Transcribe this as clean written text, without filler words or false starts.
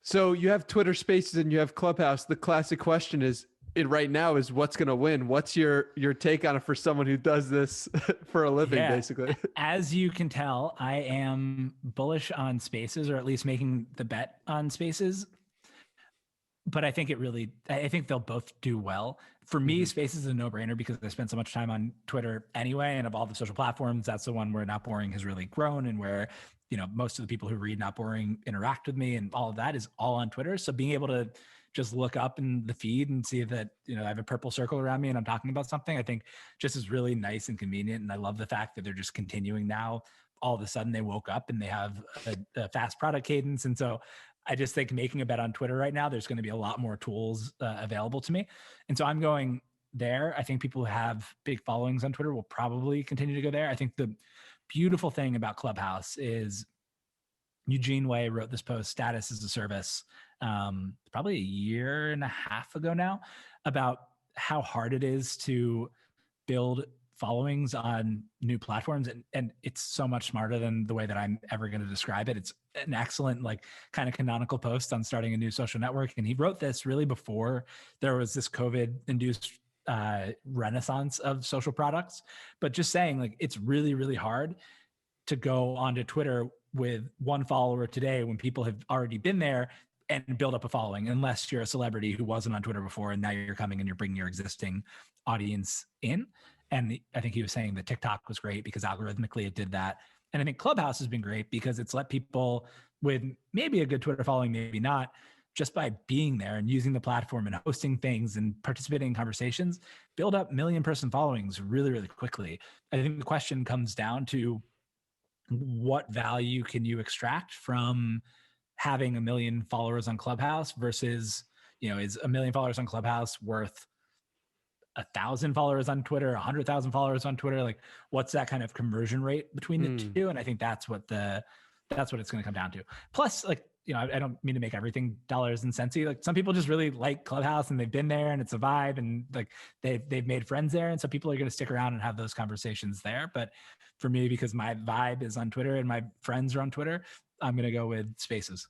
So you have Twitter Spaces and you have Clubhouse. The classic question is, it right now is what's going to win. What's your take on it for someone who does this for a living, Yeah. basically? As you can tell, I am bullish on Spaces, or at least making the bet on Spaces. But I think they'll both do well. For me, Hmm. Spaces is a no-brainer because I spend so much time on Twitter anyway, and of all the social platforms, that's the one where Not Boring has really grown, and where most of the people who read Not Boring interact with me, and all of that is all on Twitter. So being able to just look up in the feed and see that I have a purple circle around me and I'm talking about something, I think just is really nice and convenient. And I love the fact that they're just continuing now. All of a sudden, they woke up and they have a fast product cadence, and so I just think making a bet on Twitter right now, there's going to be a lot more tools available to me. And so I'm going there. I think people who have big followings on Twitter will probably continue to go there. I think the beautiful thing about Clubhouse is Eugene Wei wrote this post, Status as a Service, probably a year and a half ago now, about how hard it is to build followings on new platforms, and it's so much smarter than the way that I'm ever going to describe it. It's an excellent, like, kind of canonical post on starting a new social network, and he wrote this really before there was this COVID induced renaissance of social products. But just saying, like, it's really, really hard to go onto Twitter with one follower today when people have already been there and build up a following, unless you're a celebrity who wasn't on Twitter before and now you're coming and you're bringing your existing audience in. And I think he was saying that TikTok was great because algorithmically it did that. And I think Clubhouse has been great because it's let people with maybe a good Twitter following, maybe not, just by being there and using the platform and hosting things and participating in conversations, build up million-person followings really, really quickly. I think the question comes down to, what value can you extract from having a million followers on Clubhouse versus, is a million followers on Clubhouse worth 1,000 followers on Twitter, 100,000 followers on Twitter? Like, what's that kind of conversion rate between the two? And I think that's what it's going to come down to. Plus, like, I don't mean to make everything dollars and centsy. Like, some people just really like Clubhouse and they've been there and it's a vibe, and like they've made friends there. And so people are going to stick around and have those conversations there. But for me, because my vibe is on Twitter and my friends are on Twitter, I'm going to go with Spaces.